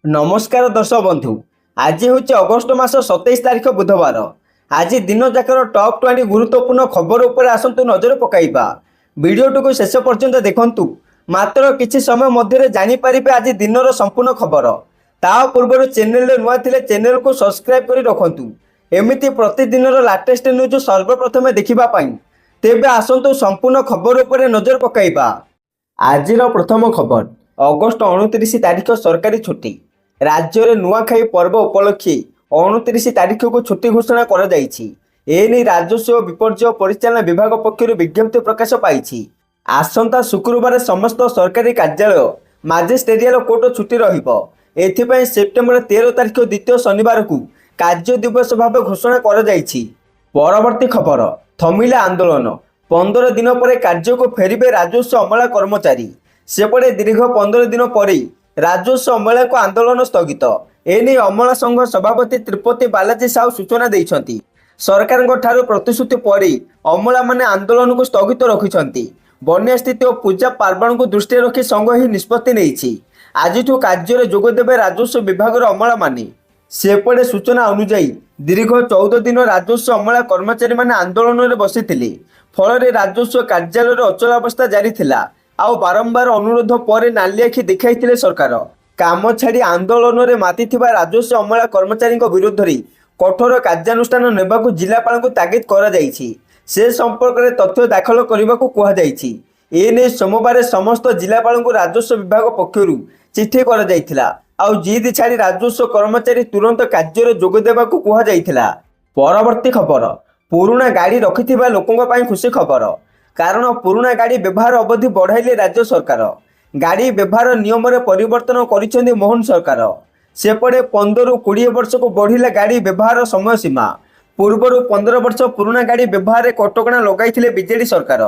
नमस्कार दर्शक बंधु। आज हूँ अगस्ट मास 27 तारीख बुधवार। आज दिन जाकर टॉप 20 गुरुत्वपूर्ण खबर उपर आसतु नजर पकाइबा। वीडियो को शेष पर्यंत देखंतु। मात्र किछि समय मध्य जानीपारे आज दिनर संपूर्ण खबर। ता पूर्व चैनल नुआ थिले चैनल को सब्सक्राइब करी रखंतु। एमिति प्रतिदिन लाटेस्ट न्यूज सर्वप्रथम देखिबा पाई। तेबे आसतु संपूर्ण खबर उपर नजर पकाइबा। आजिर प्रथम खबर अगस्ट 29 तारीख सरकारी छुट्टी। राज्य में नुआखाई पर्व उपलक्षे 29 तारीख को छुट्टी घोषणा कर राजस्व विपर्य परिचालन विभाग पक्षर विज्ञप्ति प्रकाश पाई। आसंता शुक्रवार समस्त सरकारी कार्यालय मजिस्ट्रेरियल कोर्ट छुट्टी रही। सेप्टेम्बर 13 तारीख द्वितीय शनिवार को कार्य दिवस भाव घोषणा कर परवर्ती खबर थमिला आंदोलन। 15 दिन पर कार्य को फेरिबे राजस्व अमला कर्मचारी। सेपटे दीर्घ 15 दिन पर राजस्व अमला को आंदोलन स्थगित। एने अमला संघ सभापति त्रिपति बालाजी साहू सूचना देइछंती। सरकार ठारू प्रतिश्रुति पर अमला माने आंदोलन को स्थगित रखिछंती। बन्या स्थिति और पूजा पार्वण को दृष्टि रखी संघ ही निष्पत्ति नेइछि। आजिठू कार्य जोगदेवे राजस्व विभाग अमला माने। सेपटे सूचना अनुसार दीर्घ 14 दिन राजस्व अमला कर्मचारी माने आंदोलन में बसिथिले। फल राजस्व कार्यालय अचलावस्था जारी थिला। आउ बारंबार अनुरोध पर नाली आखि देखाई सरकार। काम छाड़ी आंदोलन में माति राजस्व अमला कर्मचारी विरोध में कठोर कार्यानुष्ठान नेबाकू जिलापाल को तागिद कर संपर्क में तथ्य दाखल करने को कहुई। सोमवार समस्त जिलापाल को राजस्व विभाग पक्षर चिठी कर जिद छाड़ी राजस्व कर्मचारी तुरंत कार्य जोगदेवा कहुई। परवर्ती खबर पुराणा गाड़ी रखि लोकों खुशी खबर। कारण पुराणा गाड़ी व्यवहार अवधि बढ़ाइले राज्य सरकार। गाड़ी व्यवहार नियम में परिवर्तन करिसेंती मोहन सरकार। सेपटे 15 ରୁ 20 वर्ष को बढ़िला गाड़ी व्यवहार समय सीमा। पूर्वर 15 वर्ष पुराणा गाड़ी व्यवहार कटकणा लगाई बीजेडी सरकार।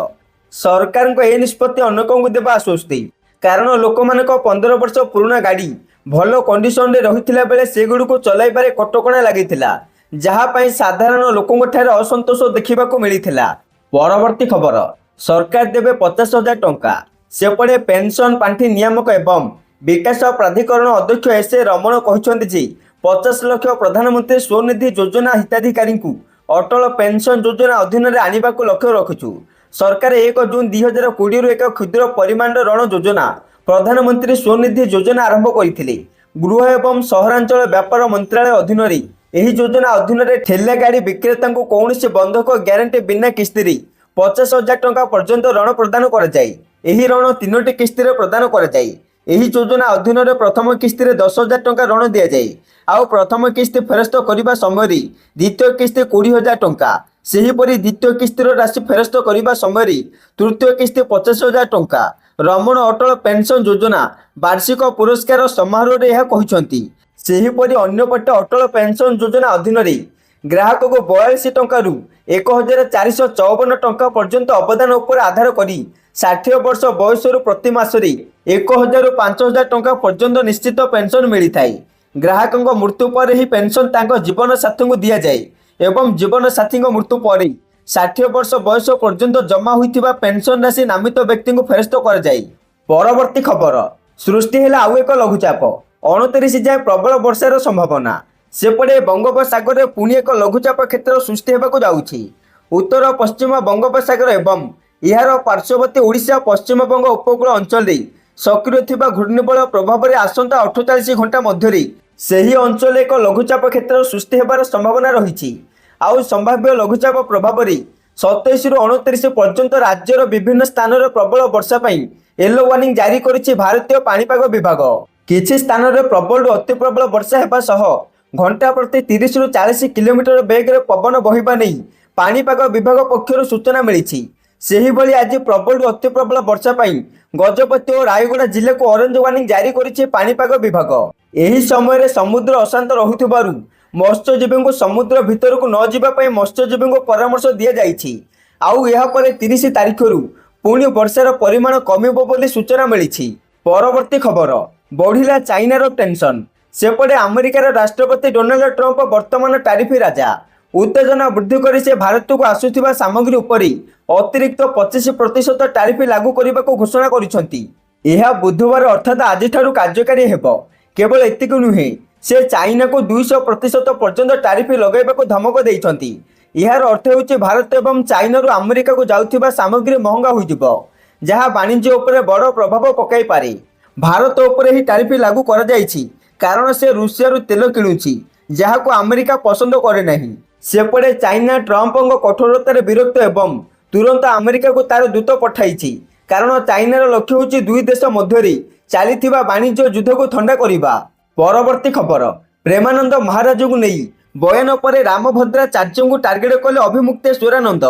सरकार को यह निष्पत्ति अनेकों को देवा आश्वस्ति। कारण लोक मान 15 वर्ष पुराणा गाड़ी भल कंडीशन रे रहिथिला बेले सेगुडी को चलाइबारे कटकणा लागिथिला, जहां साधारण लोकों ठारे असंतोष देखा मिलता। परवर्ती खबर सरकार देवे 50,000 टंका। सेपटे पेंशन पांठी नियामक एवं विकास प्राधिकरण अध्यक्ष एस ए रमण कहते 50 लाख प्रधानमंत्री स्वनिधि योजना हिताधिकारी को अटल पेंशन योजना अधीन में आने को लक्ष्य रखुचु। सरकार 1 जून 2020 एक क्षुद्र परिमाण ऋण योजना प्रधानमंत्री स्वनिधि योजना आरंभ करते। गृह एवं सहरांचल व्यापार मंत्रालय अधीन यह योजना अधीन ठेला गाड़ी विक्रेता को कौन बंधक ग्यारंटी बिना किस्ती 50,000 टंका पर्यंत ऋण प्रदान कराए। यह ऋण 3टी किस्ती प्रदान कराए। यही योजना अधीन प्रथम किस्ती 10,000 टंका ऋण दि जाए। आउ प्रथम किस्ती फेरस्त करने समय द्वितीय किस्ती 20,000 टंका। सेहीपरि द्वितीय किस्तीर राशि फेरस्त करने समय तृतीय किस्ती 50,000 टंका। रमण अटल पेंशन योजना वार्षिक पुरस्कार समारोह में यह कहते। सेहीपरि अन्यपटे अटल पेंशन योजना अधीन ग्राहक को 42 टंका 1,454 टंका पर्यंत अवदान उपर आधार करी 60 वर्ष बयस प्रति मासरे 1,000 ରୁ 5,000 टंका पर्यंत निश्चित पेंशन मिलता है। ग्राहक मृत्यु पर ही पेंशन तांको जीवन साथी को दि जाए एवं जीवन साथी मृत्यु पर 60 वर्ष बयस पर्यंत जमा होइथिबा पेंशन राशि नामित व्यक्ति को फेरस्त कर जाए। परवर्ती खबर सृष्टि है आउ एक लघुचाप। 29 जाए प्रबल वर्षार संभावना। सेपटे बंगोपसागर में पुणी एक लघुचाप क्षेत्र सृष्टि होगा जाऊँगी। उत्तर पश्चिम बंगोपसागर एवं यार पार्श्ववर्ती ओडिशा पश्चिम बंग उपकूल अंचल सक्रिय थिबा घूर्णिबल प्रभाव में आसंता 48 घंटा मध्य से ही अंचल एक लघुचाप क्षेत्र सृष्टि होबार संभावना रही। आउ संभाव्य लघुचाप प्रभाव में 27 ରୁ 29 पर्यंत राज्यर विभिन्न स्थान में प्रबल वर्षा येलो वार्निंग जारी करिछि भारतीय पाणीपाग विभाग। किछि स्थान में प्रबल ରୁ अति प्रबल वर्षा हेबा सह घंटा प्रति 30 ରୁ 40 किलोमीटर बेगर पवन बहिबा नहीं पाणीपाग विभाग पक्षर सूचना मिली। सेहीभଳି आज प्रबल ରୁ अति प्रबल वर्षा गजपति और रायगड़ा जिले को ऑरेंज वार्निंग जारी करिछि पाणीपाग विभाग। यही समय समुद्र अशांत रहुथिबारु मत्स्यजीवी को समुद्र भितर को न जावाई मत्स्यजीवी को परामर्श दि जाइछि। आउ यह पर 30 तारीख पुणी वर्षार परिमाण कमिबो बोली सूचना मिली। परवर्ती खबर बढ़िला चाइनार टेंशन। सेपटे अमेरिकार राष्ट्रपति डोनाल्ड ट्रंप वर्तमान टारिफ राजा। उत्तेजना वृद्धि कर से भारत को आसुवा सामग्री उपर अतिरिक्त 25% टारिफ लागू करने को घोषणा कर बुधवार अर्थात आज कार्यकारी हेब। केवल एतिक नुहे से चाइना को 200% पर्यंत टारिफ लगाइबाक धमक देइछंती। यार अर्थ होउछि भारत एवं चाइना रु अमेरिका को जाउथिबा सामग्री महंगा होइजिबो, जहाँ वाणिज्य उपरे बड़ प्रभाव पकाई पारे। भारत उपरे ही टारिफ लागू करा जाइछि कारण से रूसिया रु तेल किणुछि, जहाँ को अमेरिका पसंद करे नहीं। सेपटे चाइना ट्रम्पଙ୍କ कठोरतार विरक्त एवं तुरंत अमेरिका को तार दूत पठाइछि कारण चाइनार लक्ष्य होउछि दुई देश मध्यरे चलीथिबा वाणिज्य युद्ध को ठंडा करिबा। परवर्ती खबर, प्रेमानंद महाराज को नहीं बयान पर रामभद्राचार्य को टार्गेट कले अभिमुक्तेश्वरानंद।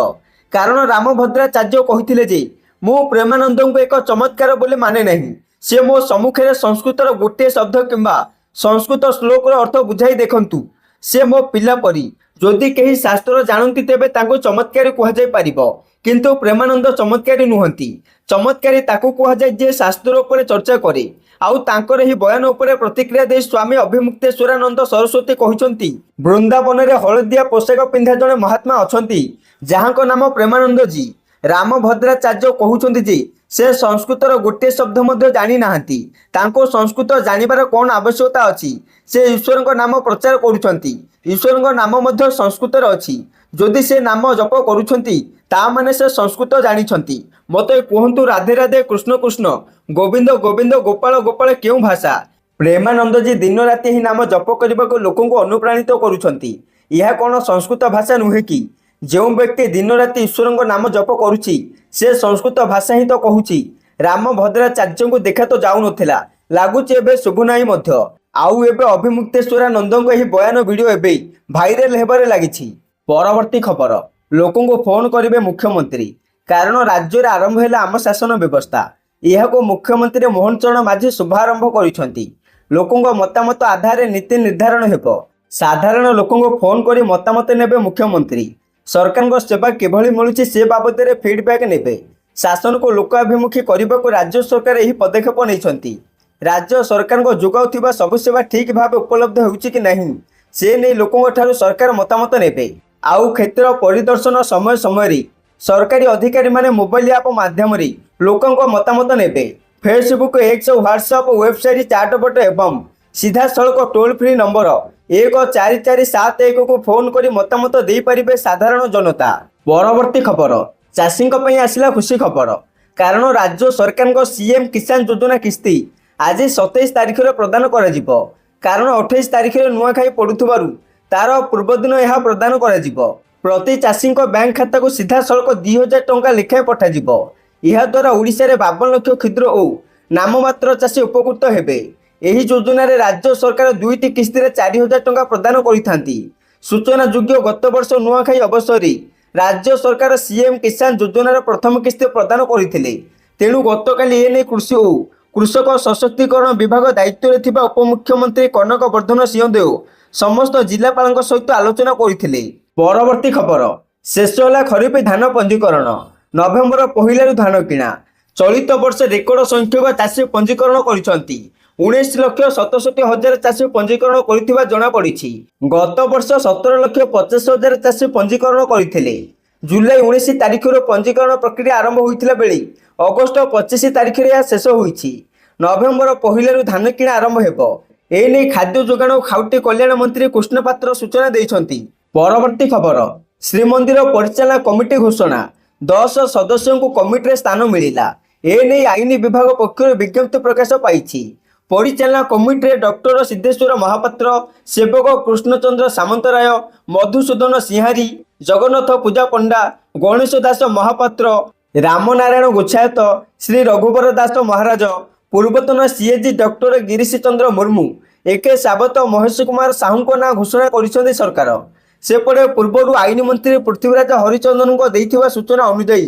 कारण रामभद्राचार्य कहिथिले जे मु प्रेमानंद को एक चमत्कार बोले माने नहीं, से मो सम्मुखें संस्कृतर गोटे शब्द किंबा संस्कृत श्लोक अर्थ बुझाई देखंतु, से मो पिला परी। जदि कहीं शास्त्र जानती तेबे तांको चमत्कारी कुहाଯାଇ पारिबो, किंतु प्रेमानंद चमत्कारी नुहंती। चमत्कारी ताकू कुहाଯାଏ जे शास्त्र उपरे चर्चा करे। आउ तांकर ही बयान उपरे प्रतिक्रिया दे स्वामी अभिमुक्तेश्वरानंद सरस्वती कहिसंती, वृंदावन रे हळदिया पोशाक पिंधा जणे महात्मा अछंती जहाँको नाम प्रेमानंद जी। रामभद्राचार्य कहउछंती जे से संस्कृतर गोटे शब्द मध्य जानी नाहंती, तांको संस्कृत जानिबार कोन आवश्यकता अछि। से ईश्वरଙ୍କ नाम प्रचार करूछंती, ईश्वरଙ୍କ नाम मध्य संस्कृतर अछि। जदि से नाम जप करूछंती ता माने से संस्कृत जानिछंती। मते कहंतु राधे राधे कृष्ण कृष्ण गोविंद गोविंद गोपाल गोपाल केउ भाषा। प्रेमानंद जी दिन राति ही नाम जप करने लोकों को अनुप्राणित करुछंती। यह कौन संस्कृत भाषा नुहे कि जो व्यक्ति दिन राति ईश्वर नाम जप करुछि से संस्कृत भाषा ही तो कहूछि। रामभद्राचार्य को देखा तो जाऊ नथिला, लागुछि एबे शुभुनाई मध्य। आउ एबे अभिमुक्तेश्वरानंद यही बयान वीडियो एबे भाइराल हेबारे लागिछि। परवर्ती खबर, लोकों को फोन करिवे मुख्यमंत्री कारण राज्य रे आरंभ हैला आम शासन व्यवस्था। यह को मुख्यमंत्री मोहन चरण माझी शुभारंभ करिसंती। लोकों को मतामत आधार नीति निर्धारण हेबो। साधारण लोकों को फोन करी मतामत नेबे मुख्यमंत्री। सरकार को सेवा किभଳି मिलुछि से बाबद रे फीडबैक नेबे। शासन को लोकाभिमुखी करने को राज्य सरकार यही पदक्षेप नहीं। राज्य सरकार को जोगाउथिबा सब सेवा ठीक भाव उपलब्ध होउछि कि नहीं से नहीं लोकों ठारू सरकार मतामत नेबे। आउ क्षेत्र परिदर्शन समय समय सरकारी अधिकारी माने मोबाइल ऐप माध्यम लोकों मतामत नेबे। फेसबुक, एक्स, व्हाट्सएप, वेबसाइट, चाटबॉट एवं सीधा सड़क टोल फ्री नंबर 1447 को फोन करी मतामत दे पारिबे साधारण जनता। परवर्ती खबर, चाषी आसिला खुशी खबर कारण राज्य सरकार सीएम किसान योजना किस्ती आज 27 तारिख प्रदान करा जिवो। कारण 28 तारिख नुआखाई पड़ुथिबारु तार पूर्वदिन यह प्रदान करा जिवो। प्रति चाषी बैंक खाता को सीधा सड़क 2000 टंका लेखाएं पठाजिवो। यह द्वारा ओडिशा रे 52 लाख क्षुद्र और नाममात्र चाषी उपकृत हेबे। एही योजना रे राज्य सरकार 2टी किस्ती रे 4000 टंका प्रदान करिथांती। सूचना योग्य गत वर्ष नुआखाई अवसर राज्य सरकार सीएम किसान योजना प्रथम किस्ती प्रदान करथिले। तेणु गतकाली एने कृषि और कृषक सशक्तिकरण विभाग दायित्व रे थिबा उपमुख्यमंत्री कनक वर्धन सिंहदेव समस्त जिलापाल सहित आलोचना करथिले। परवर्ती खबर, शेष होला खरीफ धान पंजीकरण। नवेम्बर 1 धान किणा। चलित वर्ष रेकर्ड संख्यक चाषी पंजीकरण करिसंती। 19,67,000 चाषी पंजीकरण करिथिबा जणा पड़िछि। गत वर्ष 17,50,000 चाषी पंजीकरण करथिले। जुलाई 19 तारिख पंजीकरण प्रक्रिया आरंभ होइथिला बेले अगस्त 25 तारिख रे शेष होइछि। नवेम्बर 1 धान किणा आरंभ हेबो। एने खाद्य जोगाण और खाउटी कल्याण मंत्री कृष्ण पात्र सूचना देइछंती। परवर्ती खबर, श्रीमंदिर परिचालना कमिटी घोषणा। 10 सदस्यों को कमिटी रे स्थान मिलिला। एने आईन विभाग पक्षर विज्ञप्ति प्रकाश पाइछि। परिचालना कमिटी रे डॉक्टर सिद्धेश्वर महापात्र, सेवक कृष्णचंद्र सामंतराय, मधुसूदन सिंहारी, जगन्नाथ पूजा पंडा, गणेश दास महापात्र, रामनारायण गोछायत, श्री रघुवर दास महाराज, पूर्वतन सीएजी डॉक्टर गिरीश चंद्र मुर्मू, एके सावत, महेश कुमार साहू ना घोषणा कर सरकार। सेपटे पूर्व आईन मंत्री पृथ्वीराज हरिचंदन को देइथिबा सूचना अनुसार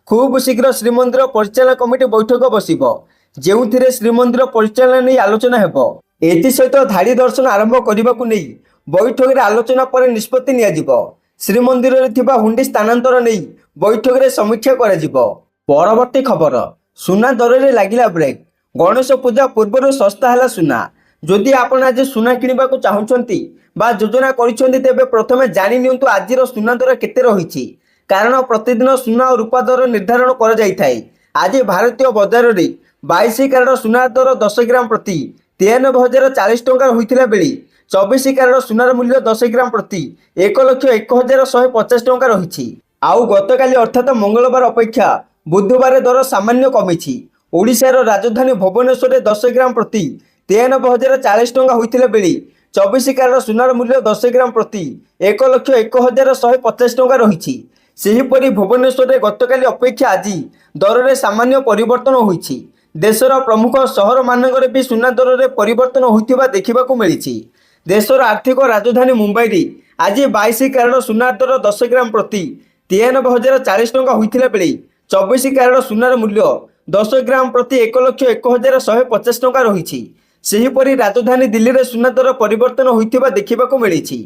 खूब शीघ्र श्रीमंदिर परिचालना कमिटी बैठक बसिबो, जेउथिरे श्रीमंदिर परिचालना नहीं आलोचना हेबो। एथि सहित धाड़ी दर्शन आरंभ करने नहीं बैठक रे आलोचना पर निष्पत्ति नियाजिबो। श्रीमंदिर रे थिबा हुंडी स्थानांतर नहीं बैठक रे समीक्षा करा जिवो। परवर्ती खबर, सुना दर रे लागिला ब्रेक। गणेश पूजा पूर्व सस्ता है सुना। जदि आपण आज सुना किनिबा को चाहुचंती बा योजना करिसंती तेबे प्रथमे जानि नियंतु आजिर सुना दर केते रहिछि। कारण प्रतिदिन सुना और रूपा दर निर्धारण करा जाय थाए। आज भारतीय बाजार रे 22 कैरेट सुना दर 10 ग्राम प्रति 93,040 ଟଙ୍କା ହୋଇଥିଲା ବେଳେ 24 କ୍ୟାରେଟ ସୁନାର ମୂଲ୍ୟ 10 ଗ୍ରାମ ପ୍ରତି 1,01,150 ଟଙ୍କା ରହିଛି। ଆଉ ଗତକାଲି ଅର୍ଥାତ୍ ମଙ୍ଗଳବାର ଅପେକ୍ଷା ବୁଧବାର ଦର ସାମାନ୍ୟ କମିଛି। ଓଡ଼ିଶାର ରାଜଧାନୀ ଭୁବନେଶ୍ୱରରେ 10 ଗ୍ରାମ ପ୍ରତି 93,040 ଟଙ୍କା ହୋଇଥିଲା ବେଳେ 24 କ୍ୟାରେଟ ସୁନାର ମୂଲ୍ୟ 10 ଗ୍ରାମ ପ୍ରତି 1,01,150 ଟଙ୍କା ରହିଛି। ସେହିପରି ଭୁବନେଶ୍ୱରରେ ଗତକାଲି ଅପେକ୍ଷା ଆଜି ଦରରେ ସାମାନ୍ୟ ପରିବର୍ତ୍ତନ ହୋଇଛି। ଦେଶର ପ୍ରମୁଖ ସହରମାନଙ୍କରେ ବି ସୁନା ଦରରେ ପରିବର୍ତ୍ତନ ହୋଇଥିବା ଦେଖିବାକୁ ମିଳିଛି। ଦେଶର ଆର୍ଥିକ ରାଜଧାନୀ ମୁମ୍ବାଇରେ ଆଜି 22 କ୍ୟାରେଟ ସୁନା ଦର 10 ଗ୍ରାମ ପ୍ରତି 93,040 ଟଙ୍କା ହୋଇଥିଲା ବେଳେ 24 କ୍ୟାରେଟ ସୁନାର ମୂଲ୍ୟ 10 ଗ୍ରାମ ପ୍ରତି 1,01,150 ଟଙ୍କା ରହିଛି। ସେହିପରି ରାଜଧାନୀ ଦିଲ୍ଲୀରେ ସୁନା ଦର ପରିବର୍ତ୍ତନ ହୋଇଥିବା ଦେଖିବାକୁ ମିଳିଛି।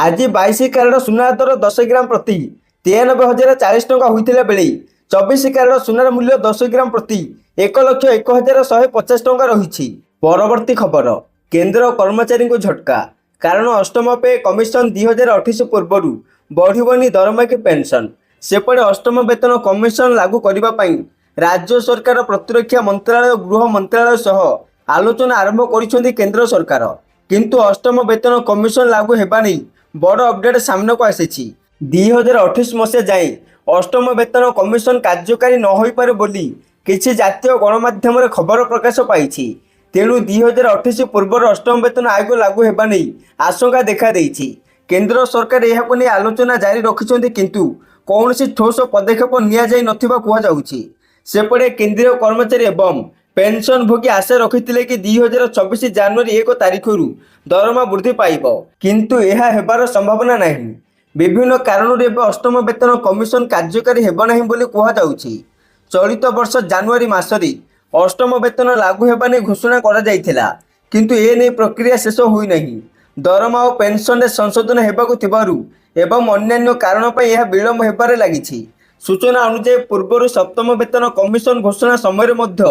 ଆଜି 22 କ୍ୟାରେଟ ସୁନା ଦର 10 ଗ୍ରାମ ପ୍ରତି 93,040 ଟଙ୍କା ହୋଇଥିଲା ବେଳେ 24 କ୍ୟାରେଟ ସୁନାର ମୂଲ୍ୟ 10 ଗ୍ରାମ ପ୍ରତି 1,01,150 ଟଙ୍କା ରହିଛି। ପରବର୍ତ୍ତୀ ଖବର, କେନ୍ଦ୍ର କର୍ମଚାରୀଙ୍କୁ ଝଟକା, କାରଣ ଅଷ୍ଟମ ପେ କମିଶନ 2028 ପୂର୍ବରୁ ବଢ଼ିବନି ଦରମା କି ପେନ୍ସନ୍। ସେପଟେ ଅଷ୍ଟମ ବେତନ କମିଶନ ଲାଗୁ କରିବା ପାଇଁ ରାଜ୍ୟ ସରକାର, ପ୍ରତିରକ୍ଷା ମନ୍ତ୍ରାଳୟ, ଗୃହ ମନ୍ତ୍ରାଳୟ ସହ ଆଲୋଚନା ଆରମ୍ଭ କରିଛନ୍ତି କେନ୍ଦ୍ର ସରକାର। କିନ୍ତୁ ଅଷ୍ଟମ ବେତନ କମିଶନ ଲାଗୁ ହେବା ନେଇ ବଡ଼ ଅପଡେଟ୍ ସାମ୍ନାକୁ ଆସିଛି। 2028 ମସିହା ଯାଏଁ ଅଷ୍ଟମ ବେତନ କମିଶନ କାର୍ଯ୍ୟକାରୀ ନ ହୋଇପାରେ ବୋଲି କିଛି ଜାତୀୟ ଗଣମାଧ୍ୟମରେ ଖବର ପ୍ରକାଶ ପାଇଛି। ତେଣୁ 2028 ପୂର୍ବରୁ ଅଷ୍ଟମ ବେତନ ଆୟୋଗ ଲାଗୁ ହେବା ନେଇ ଆଶଙ୍କା ଦେଖାଦେଇଛି। କେନ୍ଦ୍ର ସରକାର ଏହାକୁ ନେଇ ଆଲୋଚନା ଜାରି ରଖିଛନ୍ତି, କିନ୍ତୁ କୌଣସି ଠୋସ୍ ପଦକ୍ଷେପ ନିଆଯାଇ ନଥିବା କୁହାଯାଉଛି। ସେପଟେ କେନ୍ଦ୍ରୀୟ କର୍ମଚାରୀ ଏବଂ ପେନ୍ସନଭୋଗୀ ଆଶା ରଖିଥିଲେ କି 2024 ଜାନୁଆରୀ 1 ତାରିଖରୁ ଦରମା ବୃଦ୍ଧି ପାଇବ, କିନ୍ତୁ ଏହା ହେବାର ସମ୍ଭାବନା ନାହିଁ। ବିଭିନ୍ନ କାରଣରୁ ଏବେ ଅଷ୍ଟମ ବେତନ କମିଶନ କାର୍ଯ୍ୟକାରୀ ହେବ ନାହିଁ ବୋଲି କୁହାଯାଉଛି। ଚଳିତ ବର୍ଷ ଜାନୁଆରୀ ମାସରେ ଅଷ୍ଟମ ବେତନ ଲାଗୁ ହେବା ନେଇ ଘୋଷଣା କରାଯାଇଥିଲା, କିନ୍ତୁ ଏ ନେଇ ପ୍ରକ୍ରିୟା ଶେଷ ହୋଇନାହିଁ। ଦରମା ଓ ପେନ୍ସନରେ ସଂଶୋଧନ ହେବାକୁ ଥିବାରୁ ଏବଂ ଅନ୍ୟାନ୍ୟ କାରଣ ପାଇଁ ଏହା ବିଳମ୍ବ ହେବାରେ ଲାଗିଛି। ସୂଚନା ଅନୁଯାୟୀ ପୂର୍ବରୁ ସପ୍ତମ ବେତନ କମିଶନ ଘୋଷଣା ସମୟରେ ମଧ୍ୟ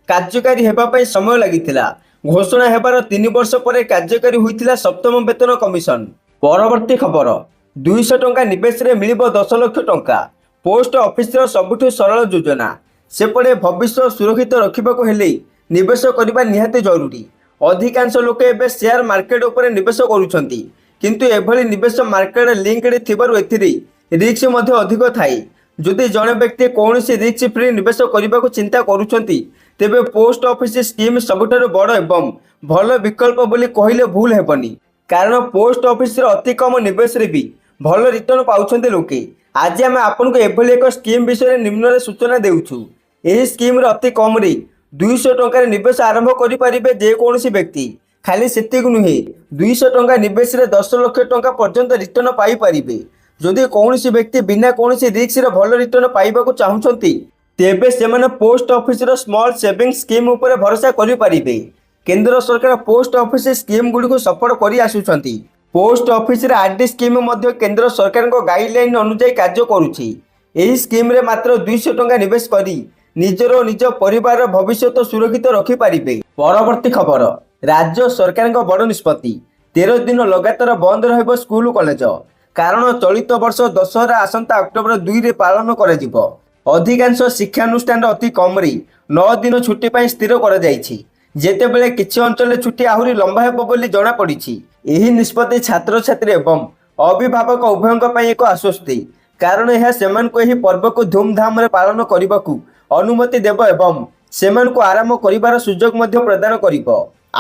କାର୍ଯ୍ୟକାରୀ ହେବା ପାଇଁ ସମୟ ଲାଗିଥିଲା। ଘୋଷଣା ହେବାର 3 ବର୍ଷ ପରେ କାର୍ଯ୍ୟକାରୀ ହୋଇଥିଲା ସପ୍ତମ ବେତନ କମିଶନ। ପରବର୍ତ୍ତୀ ଖବର, 200 ଟଙ୍କା ନିବେଶରେ ମିଳିବ 10 ଲକ୍ଷ ଟଙ୍କା, ପୋଷ୍ଟ ଅଫିସର ସବୁଠୁ ସରଳ ଯୋଜନା। ସେପଟେ ଭବିଷ୍ୟ ସୁରକ୍ଷିତ ରଖିବାକୁ ହେଲେ ନିବେଶ କରିବା ନିହାତି ଜରୁରୀ। ଅଧିକାଂଶ ଲୋକ ଏବେ ସେୟାର ମାର୍କେଟ ଉପରେ ନିବେଶ କରୁଛନ୍ତି, କିନ୍ତୁ ଏଭଳି ନିବେଶ ମାର୍କେଟ ଲିଙ୍କଡ ଥିବାରୁ ଏଥିରେ ରିସ୍କ ମଧ୍ୟ ଅଧିକ ଥାଏ। ଯଦି ଜଣେ ବ୍ୟକ୍ତି କୌଣସି ରିସ୍କ ଫ୍ରି ନିବେଶ କରିବାକୁ ଚିନ୍ତା କରୁଛନ୍ତି, ତେବେ ପୋଷ୍ଟ ଅଫିସ ସ୍କିମ୍ ସବୁଠାରୁ ବଡ଼ ଏବଂ ଭଲ ବିକଳ୍ପ ବୋଲି କହିଲେ ଭୁଲ ହେବନି। କାରଣ ପୋଷ୍ଟ ଅଫିସରେ ଅତି କମ୍ ନିବେଶରେ ବି ଭଲ ରିଟର୍ଣ୍ଣ ପାଉଛନ୍ତି ଲୋକେ। ଆଜି ଆମେ ଆପଣଙ୍କୁ ଏଭଳି ଏକ ସ୍କିମ୍ ବିଷୟରେ ନିମ୍ନରେ ସୂଚନା ଦେଉଛୁ। ଏହି ସ୍କିମ୍ରେ ଅତି କମ୍ରେ 200 ଟଙ୍କାରେ ନିବେଶ ଆରମ୍ଭ କରିପାରିବେ ଯେକୌଣସି ବ୍ୟକ୍ତି। ଖାଲି ସେତିକି ନୁହେଁ, 200 ଟଙ୍କା ନିବେଶରେ 10 ଲକ୍ଷ ଟଙ୍କା ପର୍ଯ୍ୟନ୍ତ ରିଟର୍ଣ୍ଣ ପାଇପାରିବେ। ଯଦି କୌଣସି ବ୍ୟକ୍ତି ବିନା କୌଣସି ରିସ୍କରେ ଭଲ ରିଟର୍ଣ୍ଣ ପାଇବାକୁ ଚାହୁଁଛନ୍ତି, ତେବେ ସେମାନେ post officer small savings scheme ଉପରେ ଭରସା କରିପାରିବେ। କେନ୍ଦ୍ର ସରକାର ପୋଷ୍ଟ ଅଫିସ ସ୍କିମ୍ ଗୁଡ଼ିକୁ ସପୋର୍ଟ କରି ଆସୁଛନ୍ତି। ପୋଷ୍ଟ ଅଫିସରେ ଆର୍ଡି ସ୍କିମ୍ ମଧ୍ୟ କେନ୍ଦ୍ର ସରକାରଙ୍କ ଗାଇଡଲାଇନ୍ ଅନୁଯାୟୀ କାର୍ଯ୍ୟ କରୁଛି। ଏହି ସ୍କିମ୍ରେ ମାତ୍ର 200 ଟଙ୍କା ନିବେଶ କରି ନିଜର ଓ ନିଜ ପରିବାରର ଭବିଷ୍ୟତ ସୁରକ୍ଷିତ ରଖିପାରିବେ। ପରବର୍ତ୍ତୀ ଖବର, ରାଜ୍ୟ ସରକାରଙ୍କ ବଡ଼ ନିଷ୍ପତ୍ତି, 13 ଦିନ ଲଗାତାର ବନ୍ଦ ରହିବ ସ୍କୁଲ କଲେଜ। କାରଣ ଚଳିତ ବର୍ଷ ଦଶହରା ଆସନ୍ତା ଅକ୍ଟୋବର 2ରେ ପାଳନ କରାଯିବ। ଅଧିକାଂଶ ଶିକ୍ଷାନୁଷ୍ଠାନରେ ଅତି କମ୍ରେ 9 ଦିନ ଛୁଟି ପାଇଁ ସ୍ଥିର କରାଯାଇଛି, ଯେତେବେଳେ କିଛି ଅଞ୍ଚଳରେ ଛୁଟି ଆହୁରି ଲମ୍ବା ହେବ ବୋଲି ଜଣାପଡ଼ିଛି। ଏହି ନିଷ୍ପତ୍ତି ଛାତ୍ରଛାତ୍ରୀ ଏବଂ ଅଭିଭାବକ ଉଭୟଙ୍କ ପାଇଁ ଏକ ଆଶ୍ୱସ୍ତି, କାରଣ ଏହା ସେମାନଙ୍କୁ ଏହି ପର୍ବକୁ ଧୁମଧାମରେ ପାଳନ କରିବାକୁ ଅନୁମତି ଦେବ ଏବଂ ସେମାନଙ୍କୁ ଆରାମ କରିବାର ସୁଯୋଗ ମଧ୍ୟ ପ୍ରଦାନ କରିବ।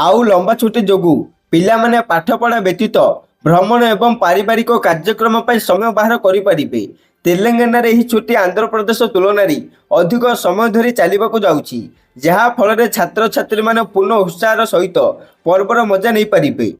ଆଉ ଲମ୍ବା ଛୁଟି ଯୋଗୁଁ ପିଲାମାନେ ପାଠପଢ଼ା ବ୍ୟତୀତ ଭ୍ରମଣ ଏବଂ ପାରିବାରିକ କାର୍ଯ୍ୟକ୍ରମ ପାଇଁ ସମୟ ବାହାର କରିପାରିବେ। ତେଲେଙ୍ଗାନାରେ ଏହି ଛୁଟି ଆନ୍ଧ୍ରପ୍ରଦେଶ ତୁଳନାରେ ଅଧିକ ସମୟ ଧରି ଚାଲିବାକୁ ଯାଉଛି, ଯାହା ଫଳରେ ଛାତ୍ରଛାତ୍ରୀମାନେ ପୂର୍ଣ୍ଣ ଉତ୍ସାହର ସହିତ ପର୍ବର ମଜା ନେଇପାରିବେ।